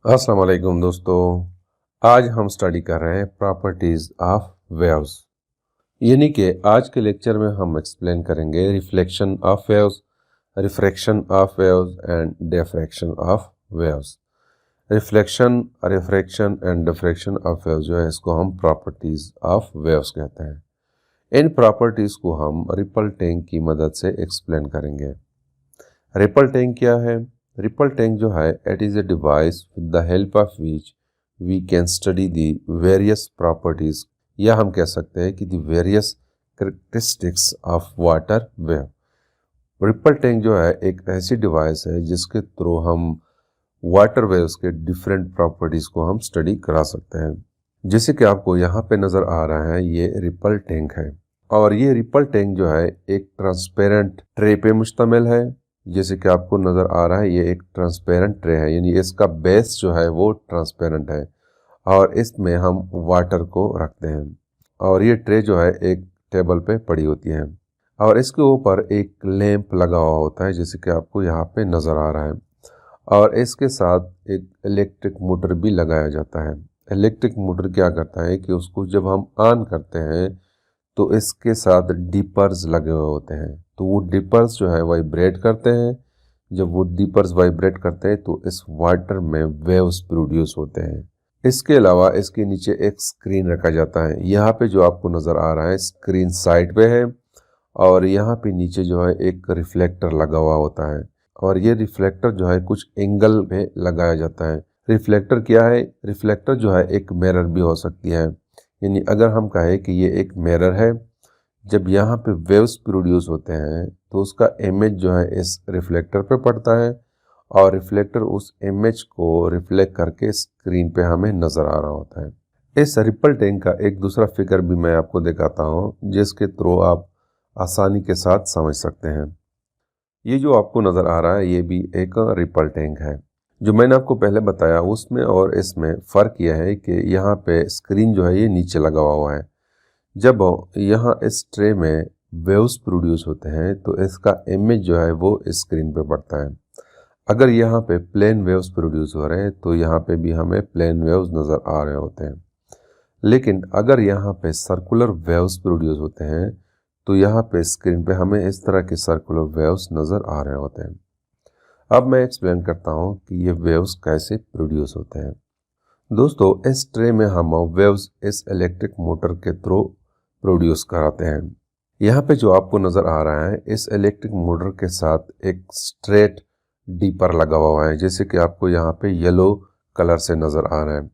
अस्सलाम वालेकुम दोस्तों। आज हम स्टडी कर रहे हैं प्रॉपर्टीज ऑफ वेव्स। यानी कि आज के लेक्चर में हम एक्सप्लेन करेंगे reflection of waves, refraction of waves and diffraction of waves. Reflection, refraction and diffraction of waves जो है इसको हम प्रॉपर्टीज ऑफ वेव्स कहते हैं। इन प्रॉपर्टीज को हम रिपल टैंक की मदद से एक्सप्लेन करेंगे। रिपल टैंक क्या है? रिपल टैंक जो है it is a device with the help of which we can study the various properties, या हम कह सकते हैं कि the various characteristics of water wave. Ripple tank जो है एक ऐसी डिवाइस है जिसके थ्रू हम वाटर वेव्स के डिफरेंट प्रॉपर्टीज को हम स्टडी करा सकते हैं। जैसे कि आपको यहाँ पे नज़र आ रहा है, ये रिपल टैंक है और ये रिपल टैंक जो है एक ट्रांसपेरेंट ट्रे पे मुश्तमिल है। जैसे कि आपको नज़र आ रहा है ये एक ट्रांसपेरेंट ट्रे है, यानी इसका बेस जो है वो ट्रांसपेरेंट है और इसमें हम वाटर को रखते हैं और ये ट्रे जो है एक टेबल पे पड़ी होती है और इसके ऊपर एक लैंप लगा हुआ होता है जैसे कि आपको यहाँ पे नज़र आ रहा है, और इसके साथ एक इलेक्ट्रिक मोटर भी लगाया जाता है। इलेक्ट्रिक मोटर क्या करता है कि उसको जब हम ऑन करते हैं तो इसके साथ डिपर्स लगे हुए होते हैं, तो वो डिपर्स जो है वाइब्रेट करते हैं। जब वो डिपर्स वाइब्रेट करते हैं तो इस वाटर में वेव्स प्रोड्यूस होते हैं। इसके अलावा इसके नीचे एक स्क्रीन रखा जाता है। यहाँ पे जो आपको नज़र आ रहा है स्क्रीन साइड पे है और यहाँ पे नीचे जो है एक रिफ्लेक्टर लगा हुआ होता है और ये रिफ्लेक्टर जो है कुछ एंगल में लगाया जाता है। रिफ्लेक्टर क्या है? रिफ्लेक्टर जो है एक मिरर भी हो सकती है, यानी अगर हम कहें कि ये एक मिरर है, जब यहाँ पे वेव्स प्रोड्यूस होते हैं तो उसका इमेज जो है इस रिफ्लेक्टर पे पड़ता है और रिफ्लेक्टर उस इमेज को रिफ्लेक्ट करके स्क्रीन पे हमें नज़र आ रहा होता है। इस रिपल टैंक का एक दूसरा फिगर भी मैं आपको दिखाता हूँ जिसके थ्रू आप आसानी के साथ समझ सकते हैं। ये जो आपको नज़र आ रहा है ये भी एक रिपल टैंक है। जो मैंने आपको पहले बताया उसमें और इसमें फ़र्क यह है कि यहाँ पे स्क्रीन जो है ये नीचे लगा हुआ है। जब यहाँ इस ट्रे में वेव्स प्रोड्यूस होते हैं तो इसका इमेज जो है वो स्क्रीन पे पड़ता है। अगर यहाँ पे प्लेन वेव्स प्रोड्यूस हो रहे हैं तो यहाँ पे भी हमें प्लेन वेव्स नज़र आ रहे होते हैं, लेकिन अगर यहाँ पे सर्कुलर वेव्स प्रोड्यूस होते हैं तो यहाँ पे स्क्रीन पे हमें इस तरह के सर्कुलर वेव्स नज़र आ रहे होते हैं। अब मैं एक्सप्लेन करता हूँ कि ये वेव्स कैसे प्रोड्यूस होते हैं। दोस्तों, इस ट्रे में हम वेव्स इस इलेक्ट्रिक मोटर के थ्रू प्रोड्यूस कराते हैं। यहाँ पे जो आपको नज़र आ रहा है इस इलेक्ट्रिक मोटर के साथ एक स्ट्रेट डीपर लगा हुआ है, जैसे कि आपको यहाँ पे येलो कलर से नज़र आ रहा है।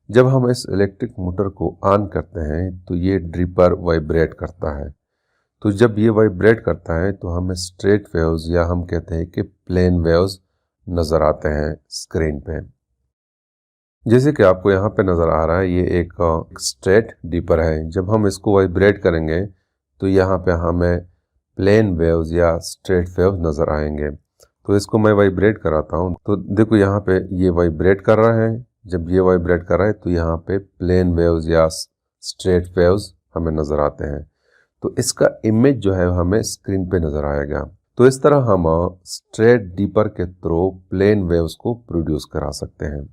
जब हम इस इलेक्ट्रिक मोटर को ऑन करते हैं तो ये ड्रिपर वाइब्रेट करता है, तो जब ये वाइब्रेट करता है तो हमें स्ट्रेट वेव्स या हम कहते हैं कि प्लेन वेव्स नज़र आते हैं स्क्रीन पे। जैसे कि आपको यहाँ पे नज़र आ रहा है ये एक स्ट्रेट डीपर है। जब हम इसको वाइब्रेट करेंगे तो यहाँ पे हमें प्लेन वेव्स या स्ट्रेट वेव नज़र आएंगे। तो इसको मैं वाइब्रेट कराता हूँ तो देखो यहाँ पे ये वाइब्रेट कर रहा है। जब ये वाइब्रेट कर रहा है तो यहाँ पे प्लेन वेव्स या स्ट्रेट वेव्स हमें नज़र आते हैं, तो इसका इमेज जो है हमें स्क्रीन पे नज़र आएगा। तो इस तरह हम स्ट्रेट डीपर के थ्रू प्लेन वेव्स को प्रोड्यूस करा सकते हैं।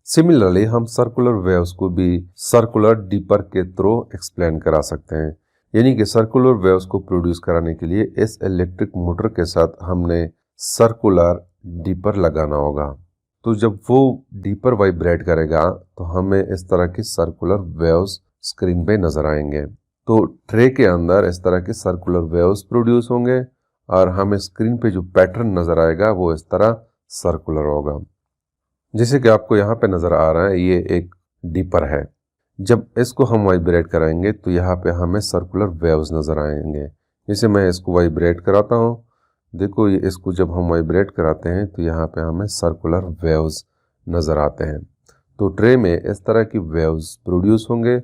सिमिलरली हम सर्कुलर वेव्स को भी सर्कुलर डीपर के थ्रू एक्सप्लेन करा सकते हैं, यानी कि सर्कुलर वेव्स को प्रोड्यूस कराने के लिए इस इलेक्ट्रिक मोटर के साथ हमने सर्कुलर डीपर लगाना होगा। तो जब वो डीपर वाइब्रेट करेगा तो हमें इस तरह की सर्कुलर वेव्स स्क्रीन पे नज़र आएंगे। तो ट्रे के अंदर इस तरह के सर्कुलर वेव्स प्रोड्यूस होंगे और हमें स्क्रीन पे जो पैटर्न नज़र आएगा वो इस तरह सर्कुलर होगा। जैसे कि आपको यहाँ पे नज़र आ रहा है ये एक डीपर है। जब इसको हम वाइब्रेट कराएंगे तो यहाँ पे हमें सर्कुलर वेव्स नज़र आएंगे। जैसे मैं इसको वाइब्रेट कराता हूँ, देखो ये इसको जब हम वाइब्रेट कराते हैं तो यहाँ पे हमें सर्कुलर वेव्स नज़र आते हैं। तो ट्रे में इस तरह की वेव्स प्रोड्यूस होंगे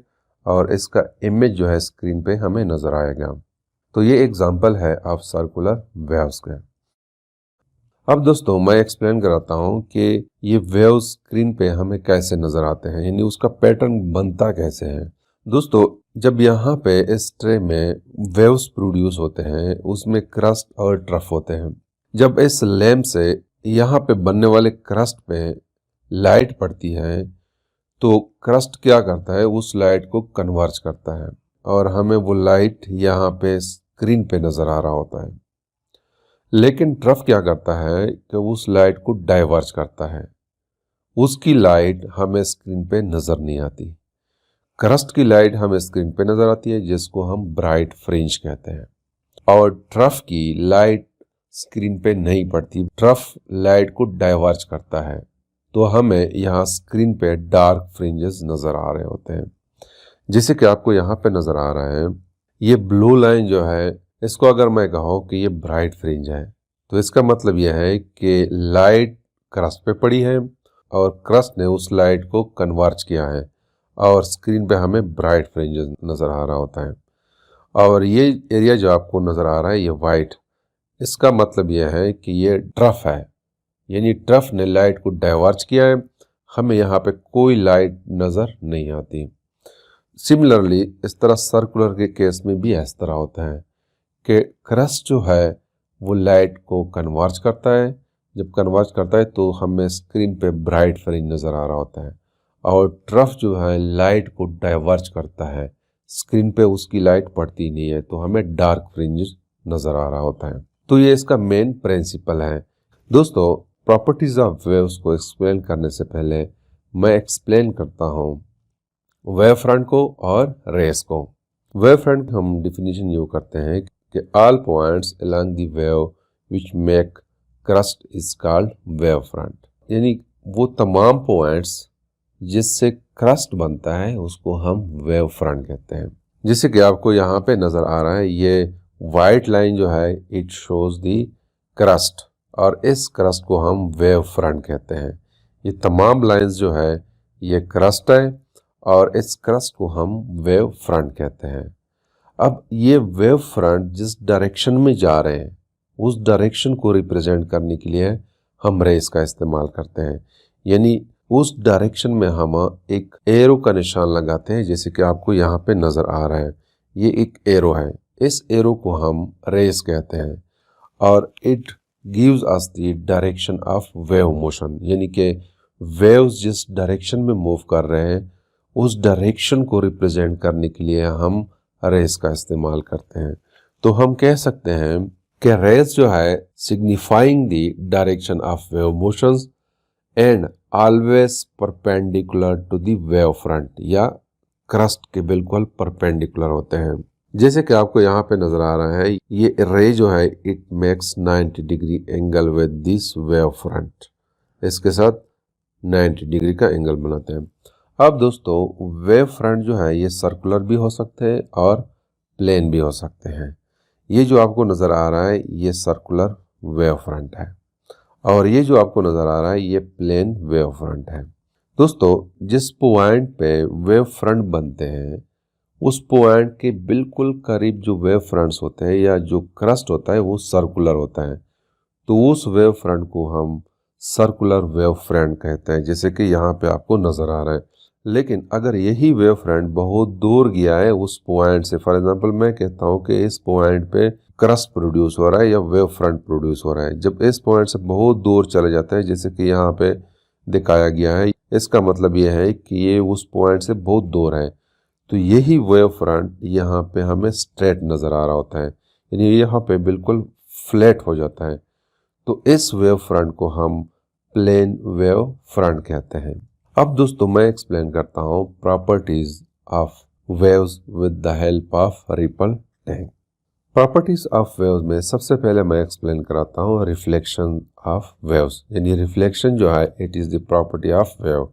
और इसका इमेज जो है स्क्रीन पे हमें नज़र आएगा। तो ये एग्जांपल है ऑफ सर्कुलर वेव्स का। अब दोस्तों मैं एक्सप्लेन कराता हूँ कि ये वेव्स स्क्रीन पे हमें कैसे नज़र आते हैं, यानी उसका पैटर्न बनता कैसे है। दोस्तों, जब यहाँ पे इस ट्रे में वेव्स प्रोड्यूस होते हैं उसमें क्रस्ट और ट्रफ होते हैं। जब इस लैंप से यहाँ पे बनने वाले क्रस्ट पे लाइट पड़ती है तो क्रस्ट क्या करता है, उस लाइट को कन्वर्ज करता है और हमें वो लाइट यहाँ पे स्क्रीन पे नज़र आ रहा होता है। लेकिन ट्रफ क्या करता है कि उस लाइट को डाइवर्ज करता है, उसकी लाइट हमें स्क्रीन पे नज़र नहीं आती। क्रस्ट की लाइट हमें स्क्रीन पे नज़र आती है जिसको हम ब्राइट फ्रिंज कहते हैं, और ट्रफ की लाइट स्क्रीन पे नहीं पड़ती। ट्रफ लाइट को डाइवर्ज करता है तो हमें यहाँ स्क्रीन पे डार्क फ्रिंजेस नज़र आ रहे होते हैं, जैसे कि आपको यहाँ पे नज़र आ रहा है। ये ब्लू लाइन जो है, इसको अगर मैं कहूँ कि ये ब्राइट फ्रिंज है तो इसका मतलब यह है कि लाइट क्रस्ट पे पड़ी है और क्रस्ट ने उस लाइट को कन्वर्ज किया है और स्क्रीन पे हमें ब्राइट फ्रिंजेस नज़र आ रहा होता है। और ये एरिया जो आपको नज़र आ रहा है ये वाइट, इसका मतलब यह है कि ये ट्रफ है, यानी ट्रफ ने लाइट को डाइवर्ज किया है, हमें यहाँ पे कोई लाइट नज़र नहीं आती। सिमिलरली इस तरह सर्कुलर के केस में भी इस तरह होता है कि क्रस्ट जो है वो लाइट को कन्वर्ज करता है, जब कन्वर्ज करता है तो हमें स्क्रीन पे ब्राइट फ्रिंज नज़र आ रहा होता है, और ट्रफ जो है लाइट को डाइवर्ज करता है, स्क्रीन पे उसकी लाइट पड़ती नहीं है तो हमें डार्क फ्रिंज नज़र आ रहा होता है। तो ये इसका मेन प्रिंसिपल है। दोस्तों, प्रॉपर्टीज ऑफ वेव्स को एक्सप्लेन करने से पहले मैं एक्सप्लेन करता हूँ वेव फ्रंट को और रेस को। वेव फ्रंट हम डिफिनीशन यूज करते हैं कि all points along the wave which make crust is called wave front, यानी वो तमाम पॉइंट्स जिससे क्रस्ट बनता है उसको हम वेव फ्रंट कहते हैं। जैसे कि आपको यहाँ पे नज़र आ रहा है, ये वाइट लाइन जो है इट शोज दी क्रस्ट, और इस क्रस्ट को हम वेव फ्रंट कहते हैं। ये तमाम लाइंस जो है ये क्रस्ट है और इस क्रस्ट को हम वेव फ्रंट कहते हैं। अब ये वेव फ्रंट जिस डायरेक्शन में जा रहे हैं उस डायरेक्शन को रिप्रेजेंट करने के लिए हम रेस का इस्तेमाल करते हैं, यानी उस डायरेक्शन में हम एक एरो का निशान लगाते हैं, जैसे कि आपको यहाँ पे नज़र आ रहा है ये एक एरो है, इस एरो को हम रेस कहते हैं और it gives us the direction of wave motion, यानी कि वेव्स जिस डायरेक्शन में मूव कर रहे हैं उस डायरेक्शन को रिप्रेजेंट करने के लिए हम रेस का इस्तेमाल करते हैं। तो हम कह सकते हैं कि रेस जो है signifying the direction of wave motions and always perpendicular to the wave front, या क्रस्ट के बिल्कुल परपेंडिकुलर होते हैं। जैसे कि आपको यहाँ पे नजर आ रहा है ये रे जो है it makes 90 degree angle with this wave front, इसके साथ 90 डिग्री का एंगल बनाते हैं। अब दोस्तों, वेव फ्रंट जो है ये सर्कुलर भी हो सकते हैं और प्लेन भी हो सकते हैं। ये जो आपको नज़र आ रहा है ये सर्कुलर वेव फ्रंट है और ये जो आपको नज़र आ रहा है ये प्लेन वेव फ्रंट है। दोस्तों, जिस पॉइंट पे वेव फ्रंट बनते हैं उस पॉइंट के बिल्कुल करीब जो वेव फ्रंट्स होते हैं या जो क्रस्ट होता है वो सर्कुलर होता है, तो उस वेव फ्रंट को हम सर्कुलर वेव फ्रंट कहते हैं, जैसे कि यहाँ पे आपको नज़र आ रहा है। लेकिन अगर यही वेव फ्रंट बहुत दूर गया है उस पॉइंट से, फॉर एग्जांपल मैं कहता हूँ कि इस पॉइंट पे क्रस्ट प्रोड्यूस हो रहा है या वेव फ्रंट प्रोड्यूस हो रहा है, जब इस पॉइंट से बहुत दूर चले जाता है जैसे कि यहाँ पे दिखाया गया है, इसका मतलब यह है कि ये उस पॉइंट से बहुत दूर है, तो यही वेव फ्रंट यहाँ पे हमें स्ट्रेट नज़र आ रहा होता है, यानी यहाँ पे बिल्कुल फ्लैट हो जाता है, तो इस वेव फ्रंट को हम प्लेन वेव फ्रंट कहते हैं। अब दोस्तों, मैं एक्सप्लेन करता हूँ properties of waves with the help of ripple tank. Properties of waves में सबसे पहले मैं एक्सप्लेन कराता हूँ रिफ्लेक्शन ऑफ वेव्स, यानी रिफ्लेक्शन जो है it is the property of wave.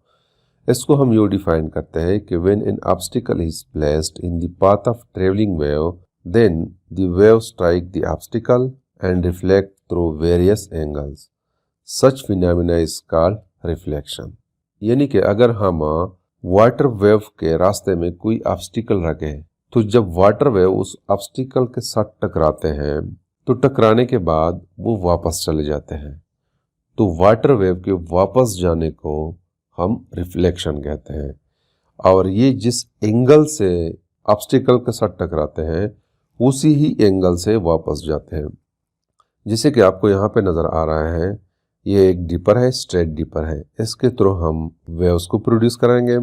इसको हम यूँ डिफाइन करते हैं कि when an obstacle is placed in the path of travelling wave then the wave strike the obstacle and reflect through various angles, such phenomena is called reflection. यानी कि अगर हम वाटर वेव के रास्ते में कोई ऑब्स्टिकल रखें तो जब वाटर वेव उस ऑब्स्टिकल के साथ टकराते हैं तो टकराने के बाद वो वापस चले जाते हैं, तो वाटर वेव के वापस जाने को हम रिफ्लेक्शन कहते हैं। और ये जिस एंगल से ऑब्स्टिकल के साथ टकराते हैं उसी ही एंगल से वापस जाते हैं। जैसे कि आपको यहाँ पे नज़र आ रहा है ये एक डिपर है, स्ट्रेट डिपर है, इसके थ्रू हम वेव्स को प्रोड्यूस करेंगे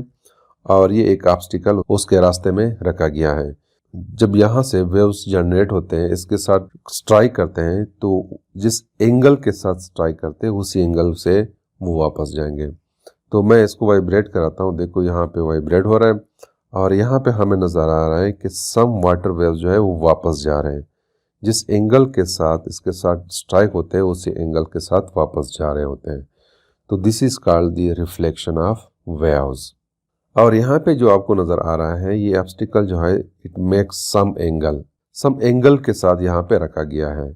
और ये एक ऑब्स्टिकल उसके रास्ते में रखा गया है। जब यहाँ से वेव्स जनरेट होते हैं, इसके साथ स्ट्राइक करते हैं, तो जिस एंगल के साथ स्ट्राइक करते हैं उसी एंगल से वो वापस जाएंगे। तो मैं इसको वाइब्रेट कराता हूँ, देखो यहाँ पे वाइब्रेट हो रहा है और यहाँ पे हमें नज़र आ रहा है कि सम वाटर वेव्स जो है वो वापस जा रहे हैं। जिस एंगल के साथ इसके साथ स्ट्राइक होते हैं उसी एंगल के साथ वापस जा रहे होते हैं। तो this is called the reflection of waves. और यहाँ पे जो आपको नज़र आ रहा है ये ऑब्स्टिकल जो है इट मेक्स सम एंगल के साथ यहाँ पे रखा गया है।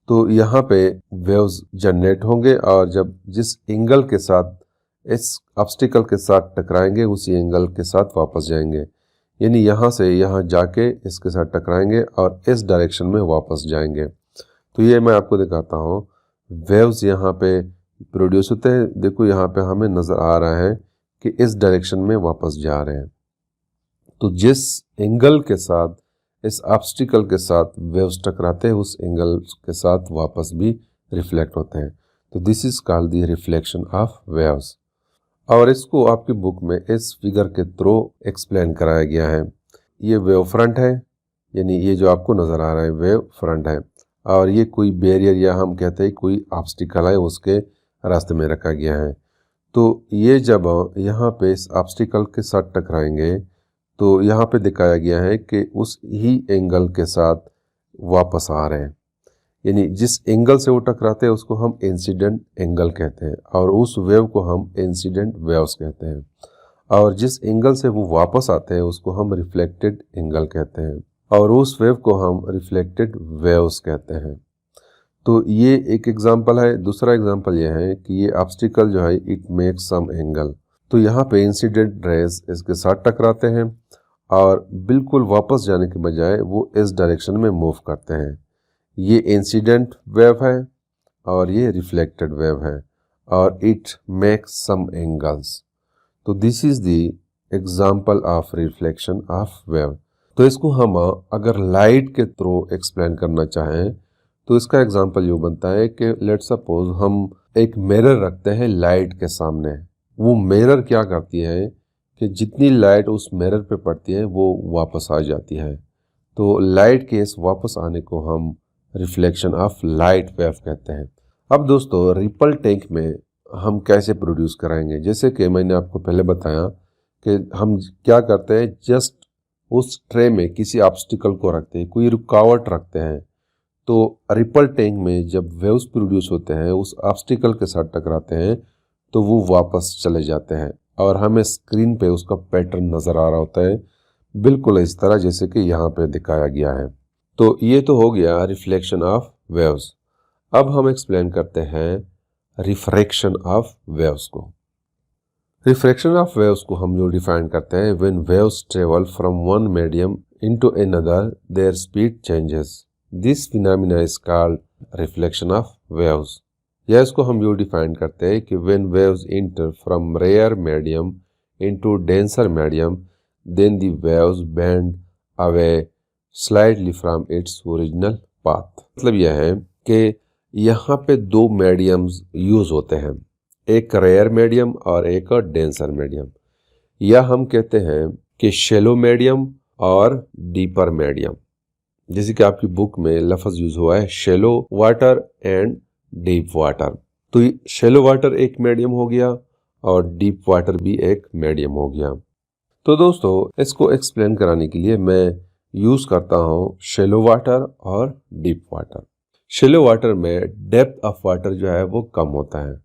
तो यहाँ पे वेव्स जनरेट होंगे और जब जिस एंगल के साथ इस ऑब्स्टिकल के साथ टकराएंगे उसी एंगल के साथ वापस जाएंगे, यानी यहाँ से यहाँ जाके इसके साथ टकराएंगे और इस डायरेक्शन में वापस जाएंगे। तो ये मैं आपको दिखाता हूँ, वेव्स यहाँ पे प्रोड्यूस होते हैं, देखो यहाँ पे हमें नज़र आ रहा है कि इस डायरेक्शन में वापस जा रहे हैं। तो जिस एंगल के साथ इस ऑब्स्टिकल के साथ वेव्स टकराते हैं उस एंगल के साथ वापस भी रिफ्लेक्ट होते हैं। तो this is called the reflection of waves. और इसको आपकी बुक में इस फिगर के थ्रू एक्सप्लेन कराया गया है। ये वेव फ्रंट है, यानी ये जो आपको नज़र आ रहा है वेव फ्रंट है, और ये कोई बैरियर या हम कहते हैं कोई ऑब्स्टिकल है उसके रास्ते में रखा गया है। तो ये जब यहाँ पे इस ऑब्स्टिकल के साथ टकराएंगे तो यहाँ पे दिखाया गया है कि उस ही एंगल के साथ वापस आ रहे हैं, यानी जिस एंगल से वो टकराते हैं उसको हम इंसिडेंट एंगल कहते हैं और उस वेव को हम इंसिडेंट वेव्स कहते हैं, और जिस एंगल से वो वापस आते हैं उसको हम रिफ्लेक्टेड एंगल कहते हैं और उस वेव को हम रिफ्लेक्टेड वेव्स कहते हैं। तो ये एक एग्जांपल है। दूसरा एग्जांपल ये है कि ये ऑब्स्टिकल जो है इट मेक्स सम एंगल, तो यहाँ पे इंसिडेंट रेज इसके साथ टकराते हैं और बिल्कुल वापस जाने के बजाय वो इस डायरेक्शन में मूव करते हैं। ये इंसिडेंट वेव है और ये रिफ्लेक्टेड वेव है और इट मेक्स सम एंगल्स। तो this is the example of reflection of wave. तो इसको हम अगर लाइट के थ्रू एक्सप्लेन करना चाहें तो इसका एग्जांपल यूँ बनता है कि लेट सपोज हम एक मिरर रखते हैं लाइट के सामने। वो मिरर क्या करती है कि जितनी लाइट उस मिरर पे पड़ती है वो वापस आ जाती है। तो लाइट के इस वापस आने को हम रिफ्लेक्शन ऑफ लाइट वेव कहते हैं। अब दोस्तों रिपल टैंक में हम कैसे प्रोड्यूस कराएंगे, जैसे कि मैंने आपको पहले बताया कि हम क्या करते हैं, जस्ट उस ट्रे में किसी ऑब्स्टिकल को रखते हैं, कोई रुकावट रखते हैं, तो रिपल टैंक में जब वेव्स प्रोड्यूस होते हैं उस ऑब्स्टिकल के साथ टकराते हैं तो वो वापस चले जाते हैं और हमें स्क्रीन पे उसका पैटर्न नज़र आ रहा होता है, बिल्कुल इस तरह जैसे कि यहाँ पे दिखाया गया है। तो ये तो हो गया रिफ्लेक्शन ऑफ वेव्स। अब हम एक्सप्लेन करते हैं रिफ्रैक्शन ऑफ वेव्स को। रिफ्रैक्शन ऑफ वेव्स को हम जो डिफाइन करते हैं, when waves travel from one medium into another their speed changes, this phenomena is called reflection of waves. या इसको हम यूँ डिफाइन करते हैं कि when waves enter from rare medium into denser medium then the waves bend away slightly from its original path. मतलब यह है कि यहाँ पे दो मीडियम्स यूज होते हैं, एक रेयर मीडियम और एक डेंसर मीडियम, या हम कहते हैं कि शैलो मीडियम और डीपर मीडियम। जैसे कि आपकी बुक में लफ्ज़ यूज हुआ है shallow water and deep water. तो शैलो वाटर एक मीडियम हो गया और डीप वाटर भी एक मीडियम हो गया। तो दोस्तों इसको एक्सप्लेन कराने के लिए मैं यूज करता हूँ शैलो वाटर और डीप वाटर। शैलो वाटर में डेप्थ ऑफ वाटर जो है वो कम होता है,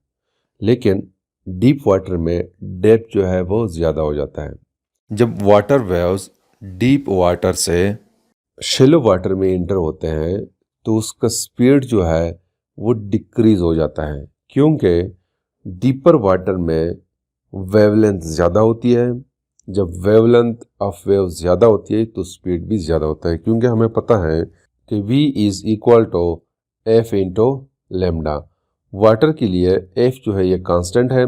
लेकिन डीप वाटर में डेप्थ जो है वो ज़्यादा हो जाता है। जब वाटर वेव्स डीप वाटर से शैलो वाटर में इंटर होते हैं तो उसका स्पीड जो है वो डिक्रीज हो जाता है, क्योंकि डीपर वाटर में वेवलेंथ ज़्यादा होती है। जब वेवलेंथ ऑफ वेव ज़्यादा होती है तो स्पीड भी ज़्यादा होता है, क्योंकि हमें पता है कि v is equal to F into lambda. Water के लिए एफ जो है ये कांस्टेंट है।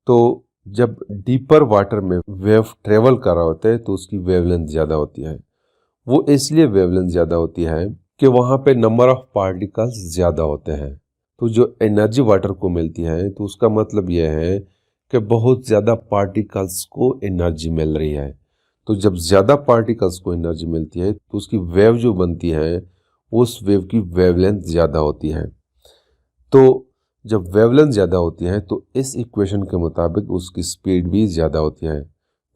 तो जब डीपर वाटर में वेव ट्रेवल कर रहा होता है तो उसकी वेवलेंथ ज़्यादा होती है। वो इसलिए वेवलेंथ ज़्यादा होती है कि वहाँ पे नंबर ऑफ पार्टिकल्स ज़्यादा होते हैं। तो जो एनर्जी वाटर को मिलती है तो उसका मतलब यह है कि बहुत ज़्यादा पार्टिकल्स को एनर्जी मिल रही है। तो जब ज़्यादा पार्टिकल्स को एनर्जी मिलती है तो उसकी वेव जो बनती है उस वेव की वेवलेंथ ज़्यादा होती है। तो जब वेवलेंथ ज़्यादा होती है तो इस इक्वेशन के मुताबिक उसकी स्पीड भी ज़्यादा होती है।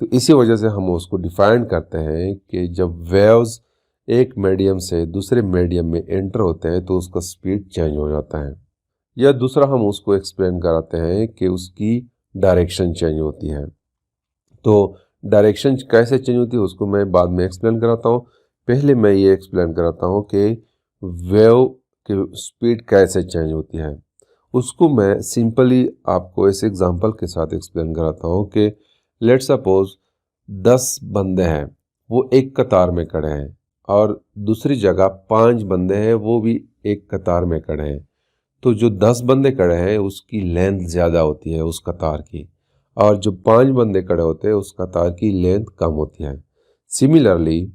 तो इसी वजह से हम उसको डिफाइन करते हैं कि जब वेव्स एक मीडियम से दूसरे मीडियम में एंटर होते हैं तो उसका स्पीड चेंज हो जाता है। या दूसरा हम उसको एक्सप्लेन कराते हैं कि उसकी डायरेक्शन चेंज होती है। तो डायरेक्शन कैसे चेंज होती है उसको मैं बाद में एक्सप्लेन कराता हूँ। पहले मैं ये एक्सप्लेन कराता हूँ कि वेव की स्पीड कैसे चेंज होती है। उसको मैं सिंपली आपको इस एग्जांपल के साथ एक्सप्लेन कराता हूँ कि लेट्स सपोज 10 बंदे हैं, वो एक कतार में खड़े हैं और दूसरी जगह 5 बंदे हैं, वो भी एक कतार में खड़े हैं। तो जो 10 बंदे खड़े हैं उसकी लेंथ ज़्यादा होती है उस कतार की, और जो 5 बंदे खड़े होते हैं उस कतार की लेंथ कम होती है। सिमिलरली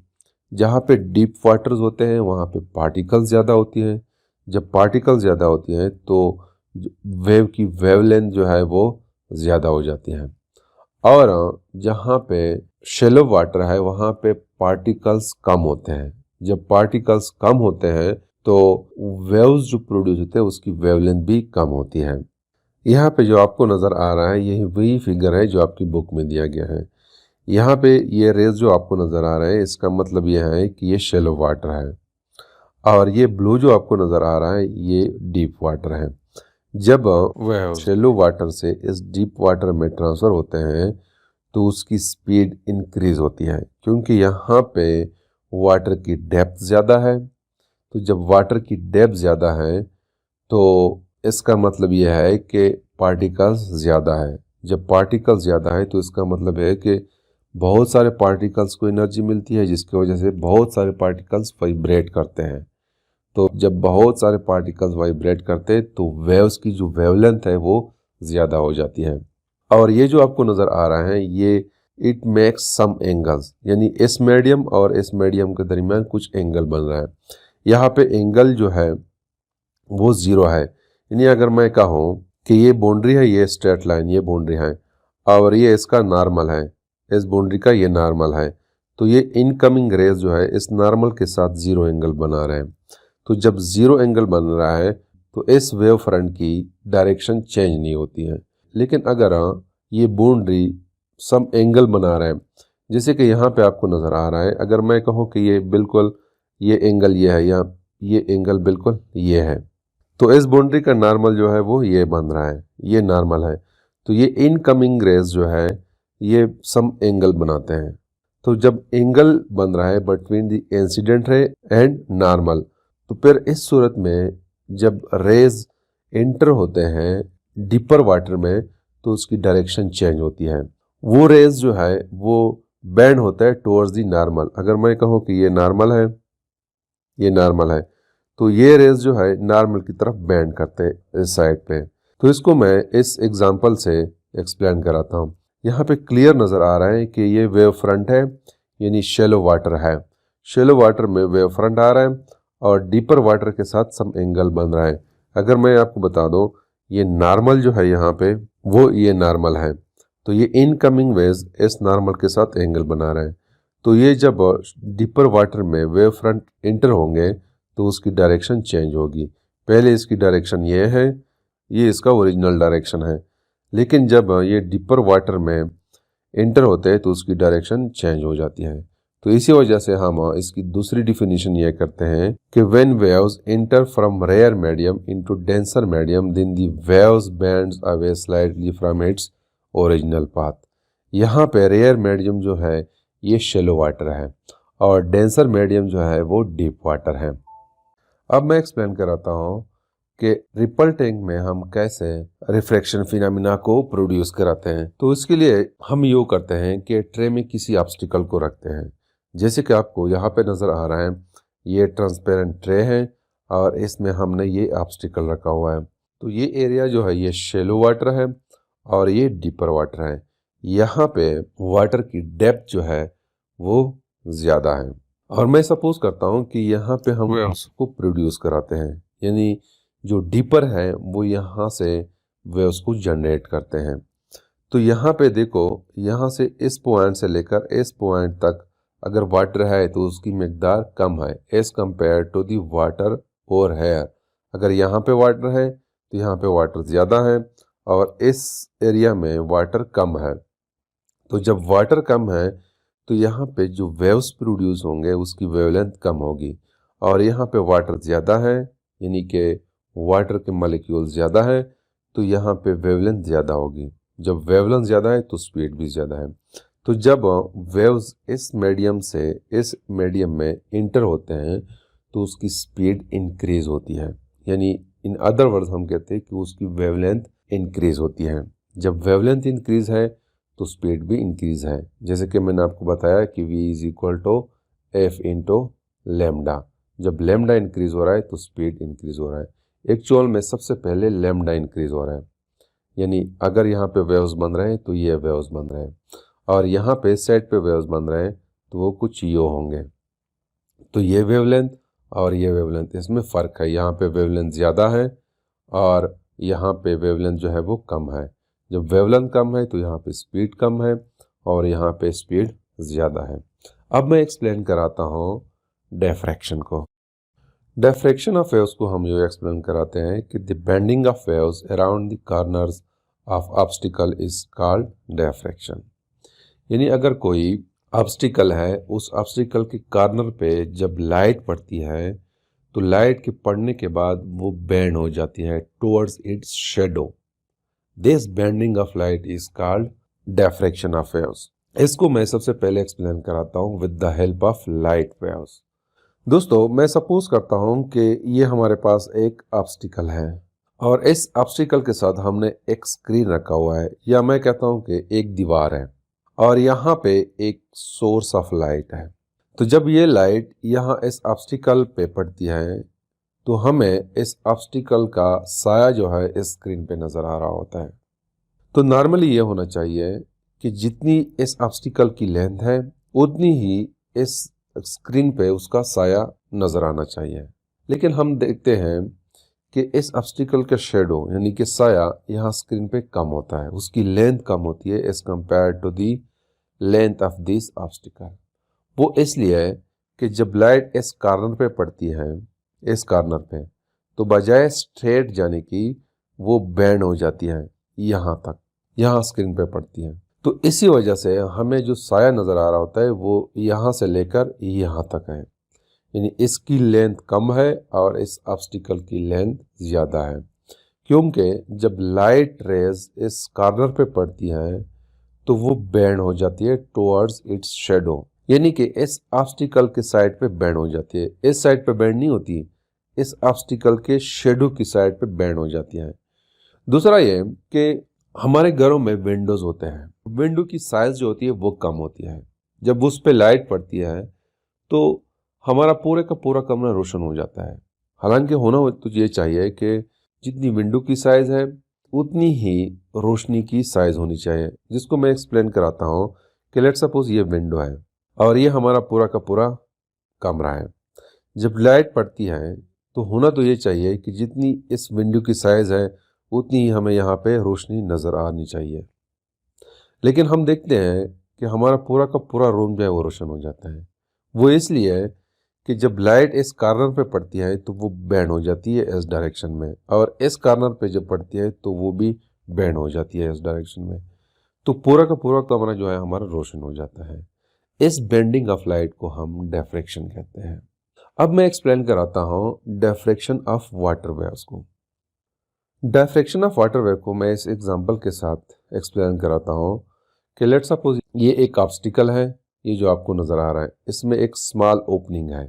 जहाँ पे डीप वाटर्स होते हैं वहाँ पे पार्टिकल्स ज़्यादा होती हैं। जब पार्टिकल ज़्यादा होती हैं तो वेव की वेवलेंथ जो है वो ज़्यादा हो जाती है। और जहाँ पे शेलो वाटर है वहाँ पे पार्टिकल्स कम होते हैं। जब पार्टिकल्स कम होते हैं तो वेव्स जो प्रोड्यूस होते हैं उसकी वेवलेंथ भी कम होती है। यहाँ पे जो आपको नज़र आ रहा है यही वही फिगर है जो आपकी बुक में दिया गया है। यहाँ पे ये रेज जो आपको नज़र आ रहा है इसका मतलब यह है कि ये शेलो वाटर है, और ये ब्लू जो आपको नज़र आ रहा है ये डीप वाटर है। जब वह शेलो वाटर से इस डीप वाटर में ट्रांसफ़र होते हैं तो उसकी स्पीड इंक्रीज होती है, क्योंकि यहाँ पे वाटर की डेप्थ ज़्यादा है। तो जब वाटर की डेप्थ ज़्यादा है तो इसका मतलब यह है कि पार्टिकल्स ज़्यादा है। जब पार्टिकल्स ज़्यादा है तो इसका मतलब है कि बहुत सारे पार्टिकल्स को एनर्जी मिलती है, जिसकी वजह से बहुत सारे पार्टिकल्स वाइब्रेट करते हैं। तो जब बहुत सारे पार्टिकल्स वाइब्रेट करते हैं तो वेव्स की जो वेवलेंथ है वो ज़्यादा हो जाती है। और ये जो आपको नज़र आ रहा है ये इट मेक्स सम एंगल्स, यानी इस मीडियम और इस मीडियम के दरमियान कुछ एंगल बन रहा है। यहाँ पे एंगल जो है वो ज़ीरो है। यानी अगर मैं कहूँ कि ये बाउंड्री है, ये स्ट्रेट लाइन, ये बाउंड्री है और ये इसका नॉर्मल है, इस बाउंड्री का ये नॉर्मल है, तो ये इनकमिंग रेज जो है इस नॉर्मल के साथ ज़ीरो एंगल बना रहे हैं। तो जब ज़ीरो एंगल बन रहा है तो इस वेव फ्रंट की डायरेक्शन चेंज नहीं होती है। लेकिन अगर ये बाउंड्री सम एंगल बना रहे हैं, जैसे कि यहाँ पे आपको नज़र आ रहा है, अगर मैं कहूँ कि ये बिल्कुल ये एंगल ये है या ये एंगल बिल्कुल ये है, तो इस बाउंड्री का नॉर्मल जो है वो ये बन रहा है, ये नॉर्मल है। तो ये इनकमिंग रेज जो है ये सम एंगल बनाते हैं। तो जब एंगल बन रहा है between the incident ray and normal, तो फिर इस सूरत में जब रेज एंटर होते हैं डीपर वाटर में तो उसकी डायरेक्शन चेंज होती है। वो रेज जो है वो बैंड होता है टुवर्ड्स दी नॉर्मल। अगर मैं कहूँ कि ये नॉर्मल है, ये नॉर्मल है, तो ये रेज जो है नॉर्मल की तरफ बैंड करते हैं इस साइड पे। तो इसको मैं इस एग्जांपल से एक्सप्लेन कराता हूँ। यहाँ पे क्लियर नज़र आ रहा है कि ये वेव फ्रंट है, यानी शेलो वाटर है। शेलो वाटर में वेव फ्रंट आ रहा है और डीपर वाटर के साथ सम एंगल बन रहा है। अगर मैं आपको बता दूँ ये नॉर्मल जो है यहाँ पे वो ये नॉर्मल है, तो ये इनकमिंग वेव्स इस नॉर्मल के साथ एंगल बना रहे हैं। तो ये जब डीपर वाटर में वेव फ्रंट इंटर होंगे तो उसकी डायरेक्शन चेंज होगी। पहले इसकी डायरेक्शन ये है, ये इसका ओरिजिनल डायरेक्शन है, लेकिन जब ये डीपर वाटर में इंटर होते हैं तो उसकी डायरेक्शन चेंज हो जाती है। तो इसी वजह से हम इसकी दूसरी डिफिनीशन ये करते हैं कि when waves enter from rare medium into denser medium then the waves bends away slightly from its original path. यहाँ पे रेयर मीडियम जो है ये शेलो वाटर है और डेंसर मीडियम जो है वो डीप वाटर है। अब मैं एक्सप्लेन कराता हूँ कि रिपल टैंक में हम कैसे रिफ्रैक्शन फिनोमेना को प्रोड्यूस कराते हैं। तो इसके लिए हम यूँ करते हैं कि ट्रे में किसी ऑब्स्टिकल को रखते हैं। जैसे कि आपको यहाँ पे नज़र आ रहा है ये ट्रांसपेरेंट ट्रे है और इसमें हमने ये ऑब्स्टिकल रखा हुआ है। तो ये एरिया जो है ये शेलो वाटर है और ये डीपर वाटर है। यहाँ पे वाटर की डेप्थ जो है वो ज़्यादा है और मैं सपोज करता हूँ कि यहाँ पे हम वेव्स को प्रोड्यूस कराते हैं, यानी जो डीपर है वो यहाँ से वेव्स को जनरेट करते हैं। तो यहाँ पे देखो, यहाँ से इस पॉइंट से लेकर इस पॉइंट तक अगर वाटर है तो उसकी मिकदार कम है as compare to the water और हेयर। अगर यहाँ पे वाटर है तो यहाँ पे वाटर ज़्यादा है और इस एरिया में वाटर कम है। तो जब वाटर कम है तो यहाँ पे जो वेव्स प्रोड्यूस होंगे उसकी वेवलेंथ कम होगी, और यहाँ पे वाटर ज़्यादा है यानी कि वाटर के मॉलिक्यूल ज़्यादा है तो यहाँ पे वेवलेंथ ज़्यादा होगी। जब वेवलेंथ ज़्यादा है तो स्पीड भी ज़्यादा है। तो जब वेव्स इस मीडियम से इस मीडियम में इंटर होते हैं तो उसकी स्पीड इंक्रीज होती है, यानी इन अदर वर्ड्स हम कहते हैं कि उसकी वेवलेंथ इंक्रीज होती है। जब वेवलेंथ इंक्रीज है तो स्पीड भी इंक्रीज है। जैसे कि मैंने आपको बताया कि v is equal to F into lambda. जब लेमडा इंक्रीज हो रहा है तो स्पीड इंक्रीज हो रहा है। एक्चुअल में सबसे पहले लेमडा इंक्रीज हो रहा है, यानी अगर यहाँ पे वेव्स बन रहे हैं तो ये वेव्स बन रहे हैं, और यहाँ पे सेट पे वेव्स बन रहे हैं तो वो कुछ यो होंगे। तो ये वेवलेंथ और ये वेवलेंथ, इसमें फ़र्क है। यहाँ पे वेवलेंथ ज़्यादा है और यहाँ पे वेवलेंथ जो है वो कम है। जब वेवलेंथ कम है तो यहाँ पे स्पीड कम है और यहाँ पे स्पीड ज़्यादा है। अब मैं एक्सप्लेन कराता हूँ डिफ्रैक्शन को। डिफ्रैक्शन ऑफ वेव्स को हम ये एक्सप्लेन कराते हैं कि the bending of waves around the corners of obstacle is called diffraction. यानी अगर कोई ऑब्स्टिकल है, उस ऑब्स्टिकल के कॉर्नर पे जब लाइट पड़ती है तो लाइट के पड़ने के बाद वो बेंड हो जाती है towards its shadow. This bending of light is called diffraction of waves. इसको मैं सबसे पहले एक्सप्लेन कराता हूँ with the help of light waves. दोस्तों, मैं सपोज करता हूँ कि ये हमारे पास एक ऑब्स्टिकल है और इस ऑब्स्टिकल के साथ हमने एक स्क्रीन रखा हुआ है, या मैं कहता हूँ कि एक दीवार है, और यहाँ पे एक सोर्स ऑफ लाइट है। तो जब ये लाइट यहाँ इस ऑब्स्टिकल पे पड़ती है तो हमें इस ऑब्स्टिकल का साया जो है इस स्क्रीन पे नज़र आ रहा होता है। तो नॉर्मली ये होना चाहिए कि जितनी इस ऑब्स्टिकल की लेंथ है उतनी ही इस स्क्रीन पे उसका साया नज़र आना चाहिए। लेकिन हम देखते हैं कि इस ऑब्स्टिकल का शेडो यानी कि साया यहाँ स्क्रीन पे कम होता है, उसकी लेंथ कम होती है as compare to the length of this obstacle. वो इसलिए है कि जब लाइट इस कॉर्नर पे पड़ती है, इस कॉर्नर पे, तो बजाय स्ट्रेट जाने की वो बेंड हो जाती है यहाँ तक, यहाँ स्क्रीन पे पड़ती है। तो इसी वजह से हमें जो साया नज़र आ रहा होता है वो यहाँ से लेकर यहाँ तक है, यानी इसकी लेंथ कम है और इस ऑब्स्टिकल की लेंथ ज़्यादा है। क्योंकि जब लाइट रेज इस कॉर्नर पे पड़ती है तो वो बेंड हो जाती है टुवर्ड्स इट्स शेडो, यानी कि इस ऑब्स्टिकल के साइड पे बेंड हो जाती है। इस साइड पे बेंड नहीं होती, इस ऑब्स्टिकल के शेडो की साइड पे बेंड हो जाती है। दूसरा ये कि हमारे घरों में विंडोज होते हैं, विंडो की साइज जो होती है वो कम होती है। जब उस पे लाइट पड़ती है तो हमारा पूरे का पूरा कमरा रोशन हो जाता है। हालांकि होना तो ये चाहिए कि जितनी विंडो की साइज है उतनी ही रोशनी की साइज होनी चाहिए, जिसको मैं एक्सप्लेन कराता हूँ कि लेट्स सपोज ये विंडो है और ये हमारा पूरा का पूरा कमरा है। जब लाइट पड़ती है तो होना तो ये चाहिए कि जितनी इस विंडो की साइज है उतनी ही हमें यहाँ पे रोशनी नज़र आनी चाहिए। लेकिन हम देखते हैं कि हमारा पूरा का पूरा रूम जो है वो रोशन हो जाता है। वो इसलिए है कि जब लाइट इस कॉर्नर पे पड़ती है तो वो बेंड हो जाती है इस डायरेक्शन में, और इस कॉर्नर पे जब पड़ती है तो वो भी बेंड हो जाती है इस डायरेक्शन में। तो पूरा का पूरा कमरा जो है हमारा रोशन हो जाता है। इस बेंडिंग ऑफ लाइट को हम डिफ्रैक्शन कहते हैं। अब मैं एक्सप्लेन कराता हूँ डिफ्रैक्शन ऑफ वाटर वेव्स को। डिफ्रैक्शन ऑफ वाटर वेव को मैं इस एग्जांपल के साथ एक्सप्लेन कराता हूँ कि लेट्स सपोज ये एक ऑब्स्टिकल है, ये जो आपको नज़र आ रहा है इसमें एक स्मॉल ओपनिंग है।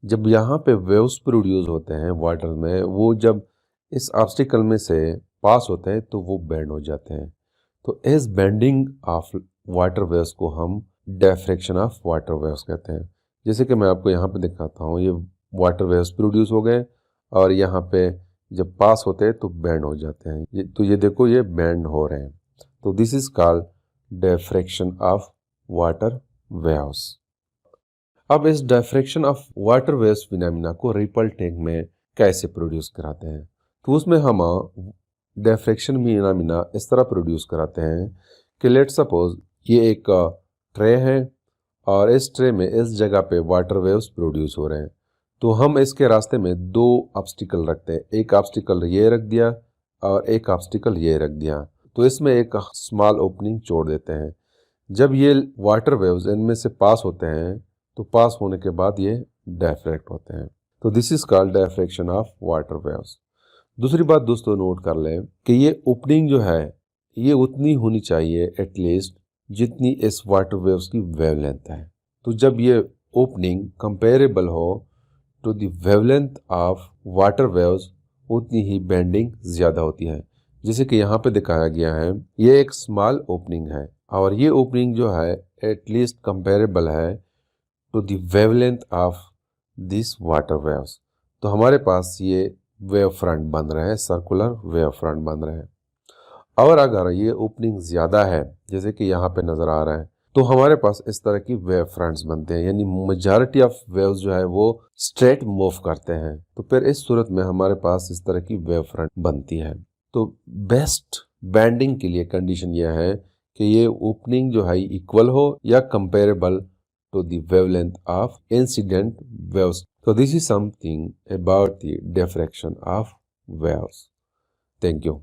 जब यहाँ पे वेव्स प्रोड्यूस होते हैं वाटर में, वो जब इस ऑब्स्टिकल में से पास होते हैं तो वो बेंड हो जाते हैं। तो इस बेंडिंग ऑफ वाटर वेव्स को हम डिफ्रैक्शन ऑफ वाटर वेव्स कहते हैं। जैसे कि मैं आपको यहाँ पे दिखाता हूँ, ये वाटर वेव्स प्रोड्यूस हो गए और यहाँ पे जब पास होते हैं तो बेंड हो जाते हैं। तो ये देखो, ये बेंड हो रहे हैं। तो this is called diffraction of water waves. अब इस diffraction of water waves phenomena को रिपल टैंक में कैसे प्रोड्यूस कराते हैं। तो उसमें हम डिफ्रैक्शन फिनोमेना इस तरह प्रोड्यूस कराते हैं कि लेट सपोज ये एक ट्रे है और इस ट्रे में इस जगह पे वाटर वेव्स प्रोड्यूस हो रहे हैं। तो हम इसके रास्ते में दो ऑब्स्टिकल रखते हैं, एक ऑब्स्टिकल ये रख दिया और एक ऑब्स्टिकल ये रख दिया। तो इसमें एक स्मॉल ओपनिंग छोड़ देते हैं। जब ये वाटर वेव्स इनमें से पास होते हैं तो पास होने के बाद ये डिफ्रैक्ट होते हैं। तो this is called diffraction of water waves. दूसरी बात दोस्तों नोट कर लें कि ये ओपनिंग जो है ये उतनी होनी चाहिए एटलीस्ट जितनी इस वाटर वेव्स की वेवलेंथ है। तो जब ये ओपनिंग कंपेरेबल हो to the wavelength of water waves उतनी ही बेंडिंग ज़्यादा होती है। जैसे कि यहाँ पे दिखाया गया है, ये एक स्मॉल ओपनिंग है और ये ओपनिंग जो है एटलीस्ट कंपेरेबल है to the wavelength of this water waves. तो हमारे पास ये वेव फ्रंट बन रहे हैं, सर्कुलर वेव फ्रंट बन रहे हैं। और अगर ये ओपनिंग ज़्यादा है जैसे कि यहाँ पे नज़र आ रहा है तो हमारे पास इस तरह की वेव फ्रंट्स बनते हैं, यानी मेजॉरिटी ऑफ वेव्स जो है वो स्ट्रेट मूव करते हैं। तो फिर इस सूरत में हमारे पास इस तरह की वेव फ्रंट बनती है। तो बेस्ट बैंडिंग के लिए कंडीशन यह है कि ये ओपनिंग जो है इक्वल हो या comparable to the wavelength of incident waves. So this is something about the diffraction of waves. Thank you.